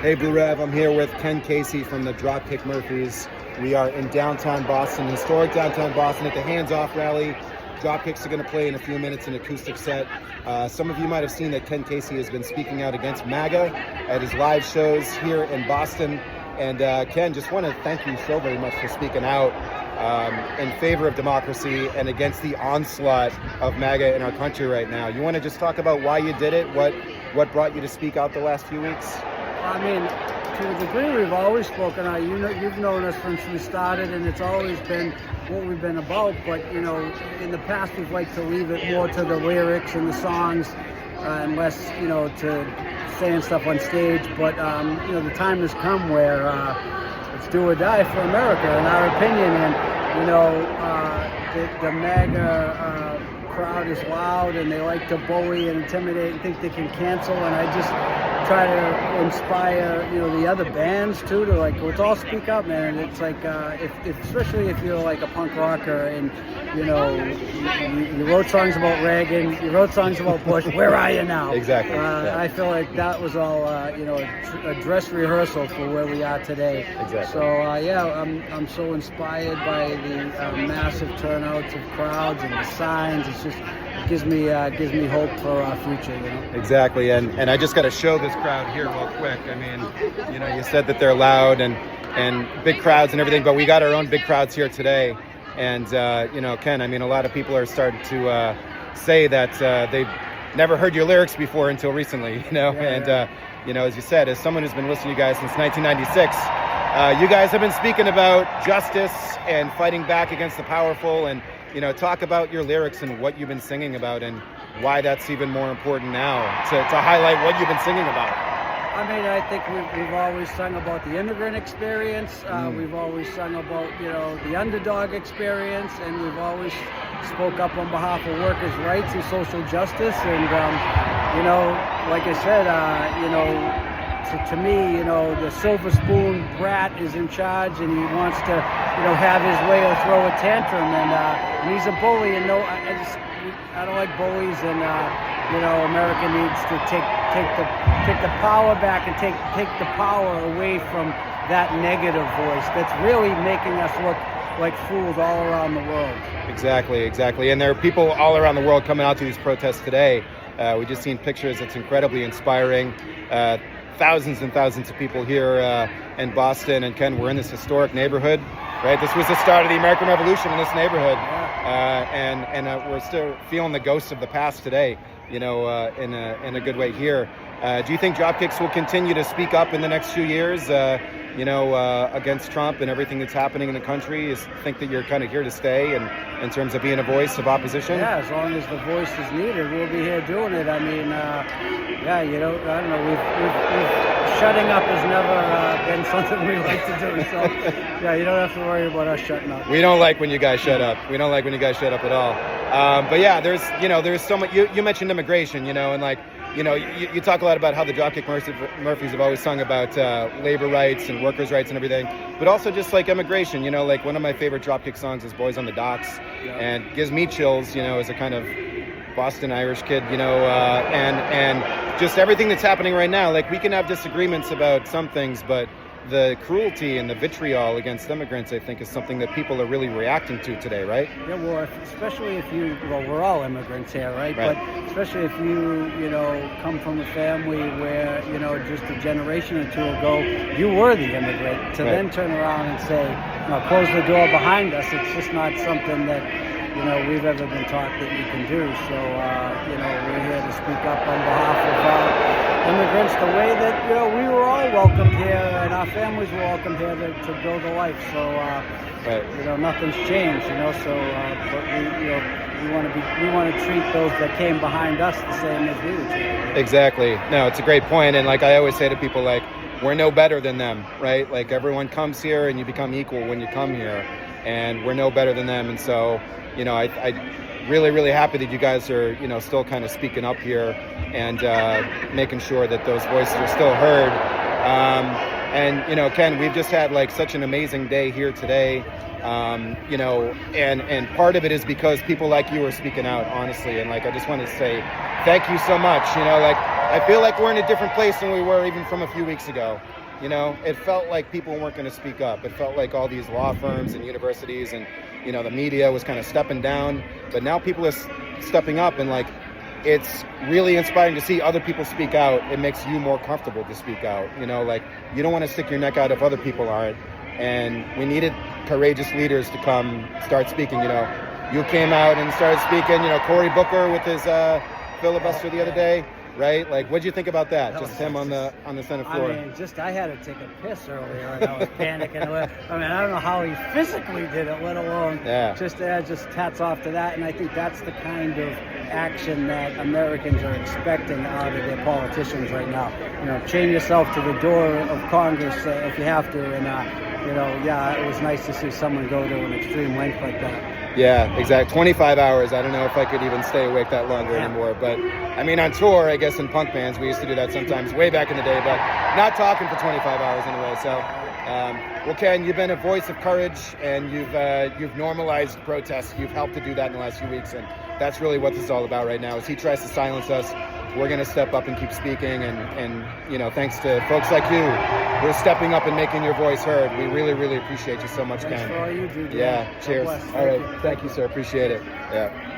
Hey Blue Rev, I'm here with Ken Casey from the Dropkick Murphys. We are in downtown Boston, historic downtown Boston at the Hands Off rally. Dropkicks are going to play in a few minutes an acoustic set. Some of you might have seen that Ken Casey has been speaking out against MAGA at his live shows here in Boston. And Ken, just want to thank you so very much for speaking out in favor of democracy and against the onslaught of MAGA in our country right now. You want to just talk about why you did it, what brought you to speak out the last few weeks? I mean, to a degree, we've always spoken out. You've known us since we started, and it's always been what we've been about. But in the past, we've liked to leave it more to the lyrics and the songs, and less, to saying stuff on stage. But the time has come where it's do or die for America, in our opinion. And the MAGA crowd is loud, and they like to bully and intimidate and think they can cancel. And I just try to inspire, the other bands too, to let's all speak up, man. And it's especially if you're like a punk rocker and, you wrote songs about Reagan, you wrote songs about Bush, where are you now? Exactly. Yeah. I feel like that was all, a dress rehearsal for where we are today. Exactly. So, I'm so inspired by the massive turnouts of crowds and the signs. It's just, gives me hope for our future, Exactly, and I just got to show this crowd here real quick. I mean, you said that they're loud and big crowds and everything, but we got our own big crowds here today. And Ken, I mean, a lot of people are starting to say that they've never heard your lyrics before until recently, as you said, as someone who's been listening to you guys since 1996, you guys have been speaking about justice and fighting back against the powerful, and talk about your lyrics and what you've been singing about and why that's even more important now to highlight what you've been singing about. I mean, I think we've always sung about the immigrant experience. We've always sung about, the underdog experience, and we've always spoke up on behalf of workers' rights and social justice. And, like I said, to me, the silver spoon brat is in charge, and he wants to, have his way or throw a tantrum, and he's a bully. And I don't like bullies, and America needs to take the power back and take the power away from that negative voice that's really making us look like fools all around the world. Exactly. And there are people all around the world coming out to these protests today. We just seen pictures. It's incredibly inspiring. Thousands and thousands of people here in Boston. And Ken, we're in this historic neighborhood, right? This was the start of the American Revolution in this neighborhood. And we're still feeling the ghosts of the past today, in a good way here. Do you think Dropkicks will continue to speak up in the next few years, against Trump and everything that's happening in the country? Think that you're kind of here to stay and in terms of being a voice of opposition? Yeah, as long as the voice is needed, we'll be here doing it. I mean, I don't know. We've shutting up has never been something we like to do. So, you don't have to worry about us shutting up. We don't like when you guys shut up. We don't like when you guys shut up at all. But yeah, there's so much. You mentioned immigration, and you talk a lot about how the Dropkick Murphys have always sung about labor rights and workers' rights and everything, but also just like immigration. One of my favorite Dropkick songs is "Boys on the Docks," and gives me chills. As a kind of Boston Irish kid, and just everything that's happening right now. We can have disagreements about some things, but the cruelty and the vitriol against immigrants, I think, is something that people are really reacting to today, right? Yeah, well, especially if we're all immigrants here, right? But especially if you come from a family where, just a generation or two ago, you were the immigrant, to then turn around and say, close the door behind us, it's just not something that, we've ever been taught that you can do. So, we're here to speak up on behalf of immigrants the way that, we were all welcomed here and our families were welcomed here to build a life. So, nothing's changed, so, but we want to treat those that came behind us the same as we would treat. Exactly. No, it's a great point. And I always say to people, we're no better than them, right? Everyone comes here and you become equal when you come here, and we're no better than them. And so, I really, really happy that you guys are, still kind of speaking up here and making sure that those voices are still heard. And Ken, we've just had such an amazing day here today. And part of it is because people like you are speaking out, honestly. And I just want to say thank you so much. I feel like we're in a different place than we were even from a few weeks ago. You know, it felt like people weren't going to speak up. It felt like all these law firms and universities and, you know, the media was kind of stepping down. But now people are stepping up, and like, it's really inspiring to see other people speak out. It makes you more comfortable to speak out. You know, like, you don't want to stick your neck out if other people aren't. And we needed courageous leaders to come start speaking. You know, you came out and started speaking. You know, Cory Booker with his filibuster the other day. Right? Like, what'd you think about that? Just him on the Senate floor. I mean, I had to take a piss earlier, and I was panicking. I mean, I don't know how he physically did it, let alone just hats off to that. And I think that's the kind of action that Americans are expecting out of their politicians right now. You know, chain yourself to the door of Congress if you have to. And you know, it was nice to see someone go to an extreme length like that. Yeah, exactly. 25 hours. I don't know if I could even stay awake that longer anymore. But, I mean, on tour, I guess in punk bands, we used to do that sometimes way back in the day, but not talking for 25 hours anyway. So, well, Ken, you've been a voice of courage, and you've normalized protests. You've helped to do that in the last few weeks, and that's really what this is all about right now. As he tries to silence us, we're going to step up and keep speaking. And you know, thanks to folks like you, we're stepping up and making your voice heard. We really, really appreciate you so much, Ken. Thanks for all you do. Yeah, cheers. All right. Thank you, sir. Appreciate it. Yeah.